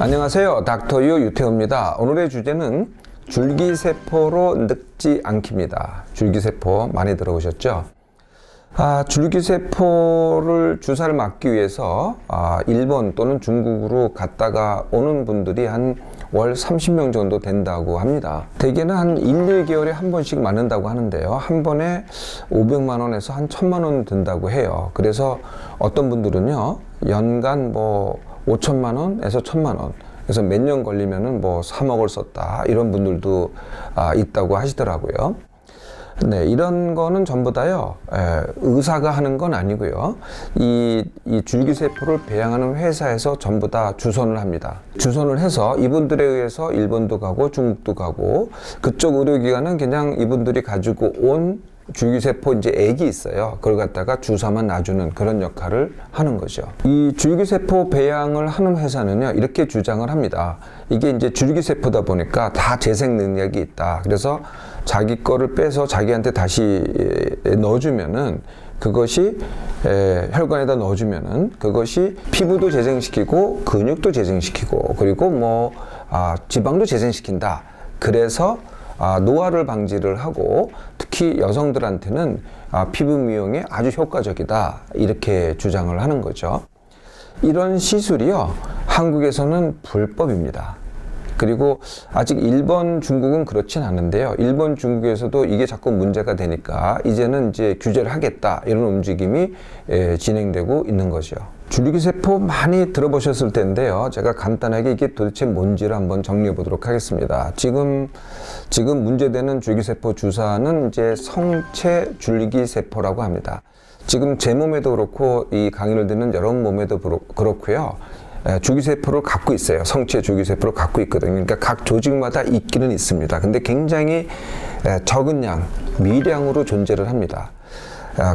안녕하세요. 닥터유 유태호입니다. 오늘의 주제는 줄기세포로 늙지 않기입니다. 줄기세포 많이 들어보셨죠? 줄기세포를 주사를 맞기 위해서 일본 또는 중국으로 갔다가 오는 분들이 한 월 30명 정도 된다고 합니다. 대개는 한 1, 2개월에 한 번씩 맞는다고 하는데요. 한 번에 500만 원에서 한 1000만 원 든다고 해요. 그래서 어떤 분들은요, 연간 5천만 원에서 1000만 원. 그래서 몇 년 걸리면은 3억을 썼다. 이런 분들도 있다고 하시더라고요. 네, 이런 거는 전부 다요, 의사가 하는 건 아니고요. 이 줄기세포를 배양하는 회사에서 전부 다 주선을 합니다. 주선을 해서 이분들에 의해서 일본도 가고 중국도 가고, 그쪽 의료기관은 그냥 이분들이 가지고 온 줄기세포 액이 있어요. 그걸 갖다가 주사만 놔주는 그런 역할을 하는 거죠. 이 줄기세포 배양을 하는 회사는요, 이렇게 주장을 합니다. 이게 이제 줄기세포다 보니까 다 재생 능력이 있다. 그래서 자기 거를 빼서 자기한테 다시 넣어주면은, 그것이 혈관에다 넣어주면은 그것이 피부도 재생시키고 근육도 재생시키고, 그리고 지방도 재생시킨다. 그래서 노화를 방지를 하고, 특히 여성들한테는 피부 미용에 아주 효과적이다. 이렇게 주장을 하는 거죠. 이런 시술이요, 한국에서는 불법입니다. 그리고 아직 일본, 중국은 그렇진 않은데요. 일본, 중국에서도 이게 자꾸 문제가 되니까 이제는 이제 규제를 하겠다. 이런 움직임이 진행되고 있는 거죠. 줄기세포 많이 들어보셨을 텐데요. 제가 간단하게 이게 도대체 뭔지를 한번 정리해 보도록 하겠습니다. 지금 문제되는 줄기세포 주사는 이제 성체 줄기세포라고 합니다. 지금 제 몸에도 그렇고 이 강의를 듣는 여러분 몸에도 그렇고요. 줄기세포를 갖고 있어요. 성체 줄기세포를 갖고 있거든요. 그러니까 각 조직마다 있기는 있습니다. 근데 굉장히 적은 양, 미량으로 존재를 합니다.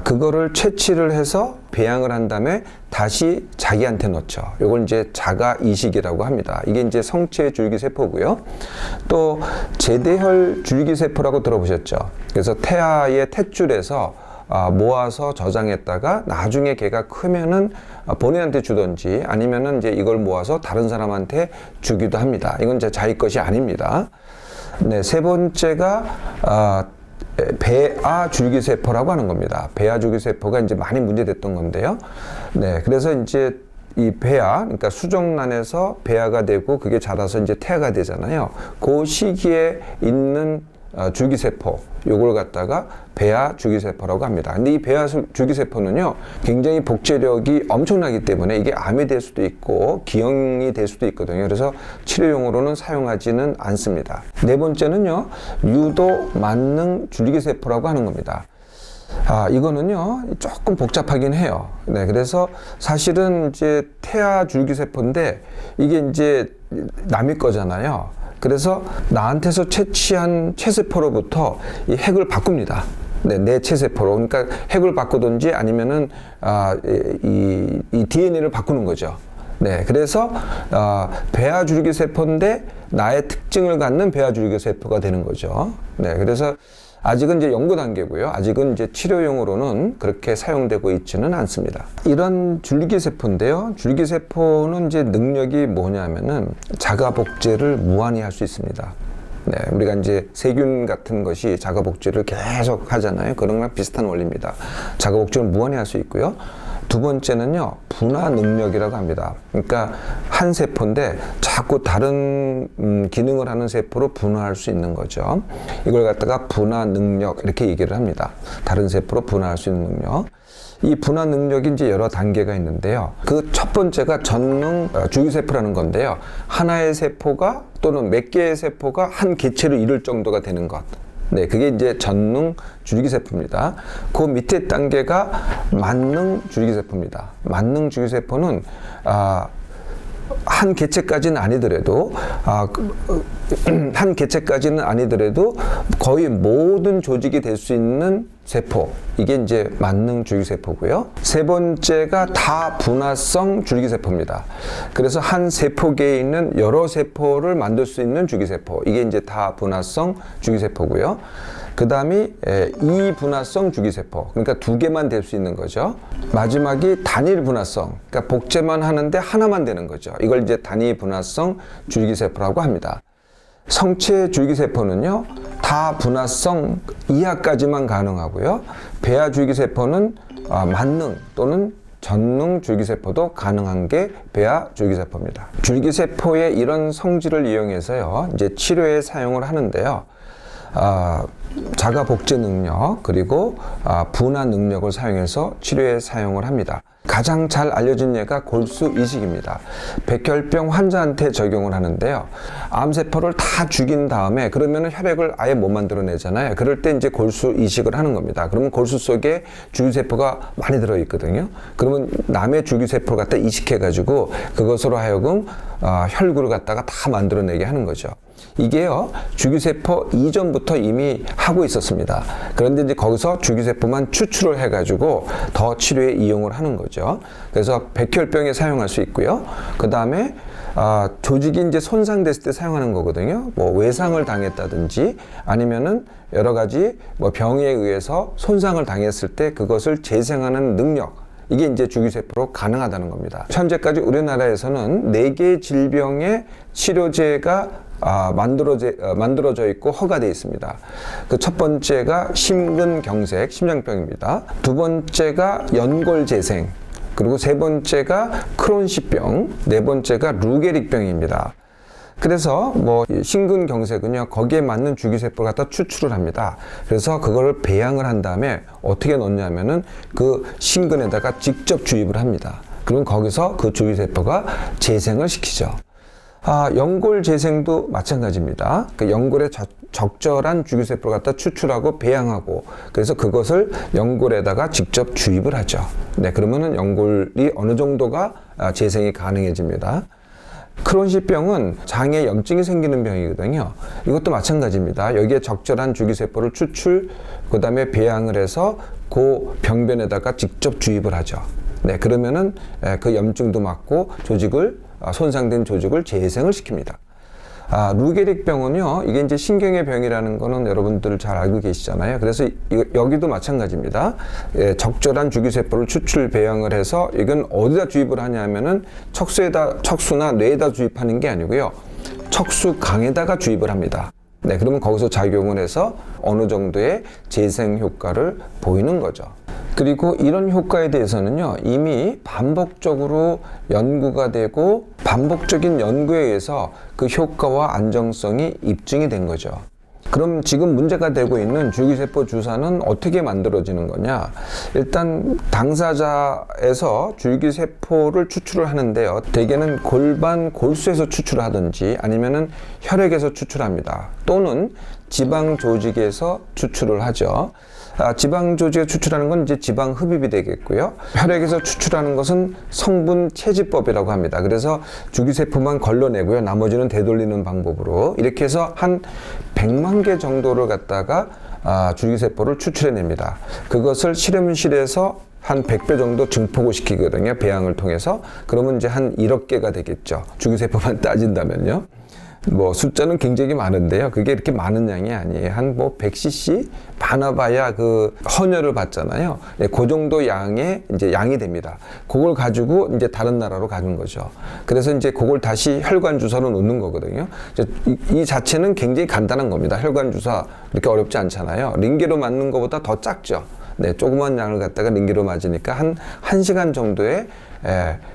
그거를 채취를 해서 배양을 한 다음에 다시 자기한테 넣죠. 요걸 이제 자가 이식이라고 합니다. 이게 이제 성체 줄기세포고요. 또 제대혈 줄기세포라고 들어보셨죠? 그래서 태아의 탯줄에서 모아서 저장했다가 나중에 걔가 크면은 본인한테 주던지 아니면은 이제 이걸 모아서 다른 사람한테 주기도 합니다. 이건 이제 자기 것이 아닙니다. 네, 세 번째가 배아 줄기세포라고 하는 겁니다. 배아 줄기세포가 이제 많이 문제됐던 건데요. 네, 그래서 이제 이 배아, 그러니까 수정란에서 배아가 되고 그게 자라서 이제 태아가 되잖아요. 그 시기에 있는 줄기세포, 요걸 갖다가 배아 줄기세포라고 합니다. 근데 이 배아 줄기세포는요, 굉장히 복제력이 엄청나기 때문에 이게 암이 될 수도 있고 기형이 될 수도 있거든요. 그래서 치료용으로는 사용하지는 않습니다. 네 번째는요, 유도 만능 줄기세포라고 하는 겁니다. 이거는요, 조금 복잡하긴 해요. 네, 그래서 사실은 이제 태아 줄기세포인데 이게 이제 남의 거잖아요. 그래서 나한테서 채취한 체세포로부터 이 핵을 바꿉니다. 네, 내 체세포로. 그러니까 핵을 바꾸든지 아니면은 이 DNA를 바꾸는 거죠. 네, 그래서 배아 줄기세포인데 나의 특징을 갖는 배아 줄기세포가 되는 거죠. 네, 그래서 아직은 이제 연구 단계고요. 아직은 이제 치료용으로는 그렇게 사용되고 있지는 않습니다. 이런 줄기세포인데요. 줄기세포는 이제 능력이 뭐냐면은 자가 복제를 무한히 할 수 있습니다. 네, 우리가 이제 세균 같은 것이 자가 복제를 계속 하잖아요. 그런 거랑 비슷한 원리입니다. 자가 복제를 무한히 할 수 있고요. 두 번째는요, 분화 능력이라고 합니다. 그러니까 한 세포인데 자꾸 다른 기능을 하는 세포로 분화할 수 있는 거죠. 이걸 갖다가 분화 능력 이렇게 얘기를 합니다. 다른 세포로 분화할 수 있는 능력. 이 분화 능력이 이제 여러 단계가 있는데요. 그 첫 번째가 전능 줄기세포라는 건데요. 하나의 세포가 또는 몇 개의 세포가 한 개체로 이룰 정도가 되는 것. 네, 그게 이제 전능 줄기세포입니다. 그 밑에 단계가 만능 줄기세포입니다. 만능 줄기세포는 한 개체까지는 아니더라도 거의 모든 조직이 될 수 있는 세포, 이게 이제 만능 줄기세포고요. 세 번째가 다분화성 줄기세포입니다. 그래서 한 세포계에 있는 여러 세포를 만들 수 있는 줄기세포, 이게 이제 다분화성 줄기세포고요. 그 다음이 이분화성 주기세포, 그러니까 두 개만 될 수 있는 거죠. 마지막이 단일 분화성, 그러니까 복제만 하는데 하나만 되는 거죠. 이걸 이제 단위 분화성 줄기세포라고 합니다. 성체 줄기세포는요, 다 분화성 이하까지만 가능하고요. 배아 줄기세포는 만능 또는 전능 줄기세포도 가능한 게 배아 줄기세포입니다. 줄기세포의 이런 성질을 이용해서요, 이제 치료에 사용을 하는데요. 자가 복제 능력 그리고 분화 능력을 사용해서 치료에 사용을 합니다. 가장 잘 알려진 예가 골수 이식입니다. 백혈병 환자한테 적용을 하는데요. 암세포를 다 죽인 다음에 그러면은 혈액을 아예 못 만들어내잖아요. 그럴 때 이제 골수 이식을 하는 겁니다. 그러면 골수 속에 줄기세포가 많이 들어있거든요. 그러면 남의 줄기세포를 갖다 이식해가지고 그것으로 하여금 혈구를 갖다가 다 만들어내게 하는 거죠. 이게요, 줄기세포 이전부터 이미 하고 있었습니다. 그런데 이제 거기서 줄기세포만 추출을 해가지고 더 치료에 이용을 하는 거죠. 그래서 백혈병에 사용할 수 있고요. 그 다음에 조직이 이제 손상됐을 때 사용하는 거거든요. 뭐 외상을 당했다든지 아니면은 여러 가지 뭐 병에 의해서 손상을 당했을 때 그것을 재생하는 능력, 이게 이제 줄기세포로 가능하다는 겁니다. 현재까지 우리나라에서는 4개의 질병의 치료제가 만들어져 있고 허가되어 있습니다. 그 첫 번째가 심근경색, 심장병입니다. 두 번째가 연골재생, 그리고 세 번째가 크론시병, 네 번째가 루게릭병입니다. 그래서 뭐 심근경색은요, 거기에 맞는 줄기세포를 갖다 추출을 합니다. 그래서 그걸 배양을 한 다음에 어떻게 넣냐면은 그 심근에다가 직접 주입을 합니다. 그럼 거기서 그 줄기세포가 재생을 시키죠. 연골 재생도 마찬가지입니다. 그 연골에 적절한 줄기세포를 갖다 추출하고 배양하고, 그래서 그것을 연골에다가 직접 주입을 하죠. 네, 그러면은 연골이 어느 정도가 재생이 가능해집니다. 크론시병은 장에 염증이 생기는 병이거든요. 이것도 마찬가지입니다. 여기에 적절한 줄기세포를 추출, 그 다음에 배양을 해서 그 병변에다가 직접 주입을 하죠. 네, 그러면은 그 염증도 막고 손상된 조직을 재생을 시킵니다. 루게릭병은요, 이게 이제 신경의 병이라는 거는 여러분들 잘 알고 계시잖아요. 그래서 여기도 마찬가지입니다. 적절한 줄기세포를 추출 배양을 해서 이건 어디다 주입을 하냐면은 척수나 뇌에다 주입하는 게 아니고요. 척수강에다가 주입을 합니다. 네, 그러면 거기서 작용을 해서 어느 정도의 재생 효과를 보이는 거죠. 그리고 이런 효과에 대해서는요, 이미 반복적으로 연구가 되고 반복적인 연구에 의해서 그 효과와 안정성이 입증이 된 거죠. 그럼 지금 문제가 되고 있는 줄기세포 주사는 어떻게 만들어지는 거냐? 일단 당사자에서 줄기세포를 추출을 하는데요. 대개는 골반, 골수에서 추출하든지 아니면은 혈액에서 추출합니다. 또는 지방 조직에서 추출을 하죠. 지방 조직에 추출하는 건 이제 지방 흡입이 되겠고요. 혈액에서 추출하는 것은 성분 채집법이라고 합니다. 그래서 줄기세포만 걸러내고요. 나머지는 되돌리는 방법으로 이렇게 해서 한 100만 개 정도를 갖다가 줄기세포를 추출해냅니다. 그것을 실험실에서 한 100배 정도 증폭을 시키거든요. 배양을 통해서. 그러면 이제 한 1억 개가 되겠죠. 줄기세포만 따진다면요. 뭐 숫자는 굉장히 많은데요. 그게 이렇게 많은 양이 아니에요. 한 뭐 100cc 많아봐야 그 헌혈을 받잖아요. 네, 그 정도 양의 이제 양이 됩니다. 그걸 가지고 이제 다른 나라로 가는 거죠. 그래서 이제 그걸 다시 혈관 주사로 놓는 거거든요. 이 자체는 굉장히 간단한 겁니다. 혈관 주사 이렇게 어렵지 않잖아요. 링게로 맞는 것보다 더 작죠. 네, 조그만 양을 갖다가 링게로 맞으니까 한 1시간 정도에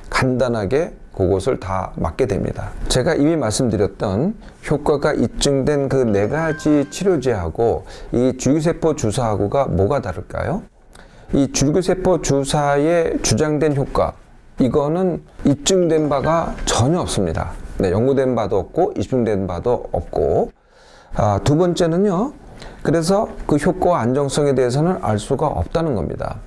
간단하게 그것을 다 맞게 됩니다. 제가 이미 말씀드렸던 효과가 입증된 그 4가지 치료제하고 이 줄기세포 주사하고가 뭐가 다를까요? 이 줄기세포 주사의 주장된 효과, 이거는 입증된 바가 전혀 없습니다. 네, 연구된 바도 없고 입증된 바도 없고, 두 번째는요, 그래서 그 효과와 안정성에 대해서는 알 수가 없다는 겁니다.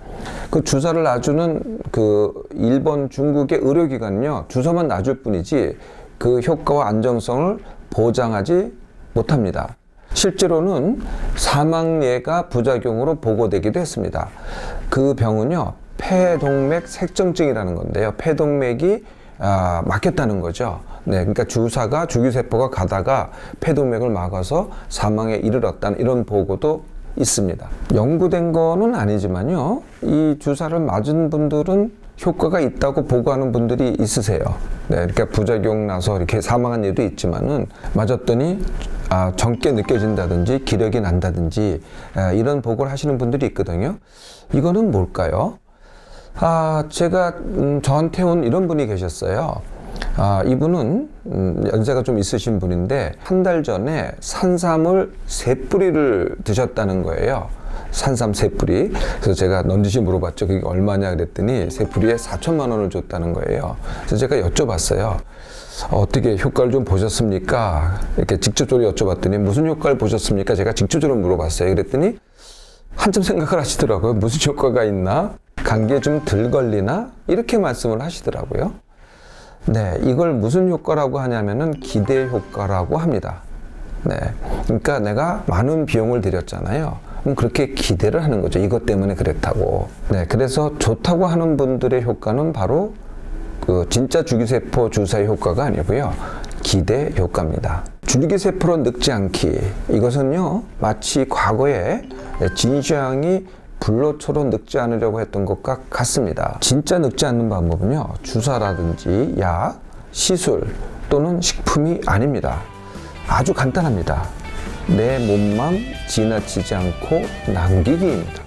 그 주사를 놔주는 그 일본, 중국의 의료기관은요, 주사만 놔줄 뿐이지 그 효과와 안정성을 보장하지 못합니다. 실제로는 사망예가 부작용으로 보고되기도 했습니다. 그 병은요, 폐동맥 색정증이라는 건데요. 폐동맥이 막혔다는 거죠. 네, 그러니까 줄기세포가 가다가 폐동맥을 막아서 사망에 이르렀다는 이런 보고도 있습니다. 연구된 거는 아니지만요. 이 주사를 맞은 분들은 효과가 있다고 보고하는 분들이 있으세요. 네, 그러니까 부작용 나서 이렇게 사망한 예도 있지만은 맞았더니 젊게 느껴진다든지 기력이 난다든지 이런 보고를 하시는 분들이 있거든요. 이거는 뭘까요? 제가 저한테 온 이런 분이 계셨어요. 이분은 연세가 좀 있으신 분인데 한 달 전에 산삼을 3뿌리를 드셨다는 거예요. 산삼 3뿌리. 그래서 제가 넌지시 물어봤죠. 그게 얼마냐 그랬더니 3뿌리에 4천만 원을 줬다는 거예요. 그래서 제가 여쭤봤어요. 어떻게 효과를 좀 보셨습니까? 이렇게 직접적으로 여쭤봤더니 무슨 효과를 보셨습니까? 제가 직접적으로 물어봤어요. 그랬더니 한참 생각을 하시더라고요. 무슨 효과가 있나? 감기에 좀 덜 걸리나? 이렇게 말씀을 하시더라고요. 네, 이걸 무슨 효과라고 하냐면은 기대 효과라고 합니다. 네, 그러니까 내가 많은 비용을 들였잖아요. 그럼 그렇게 기대를 하는 거죠. 이것 때문에 그랬다고. 네, 그래서 좋다고 하는 분들의 효과는 바로 그 진짜 줄기세포 주사의 효과가 아니고요. 기대 효과입니다. 줄기세포로 늙지 않기. 이것은요, 마치 과거에 진시황이 불로초로 늙지 않으려고 했던 것과 같습니다. 진짜 늙지 않는 방법은요, 주사라든지 약, 시술 또는 식품이 아닙니다. 아주 간단합니다. 내 몸만 지나치지 않고 남기기입니다.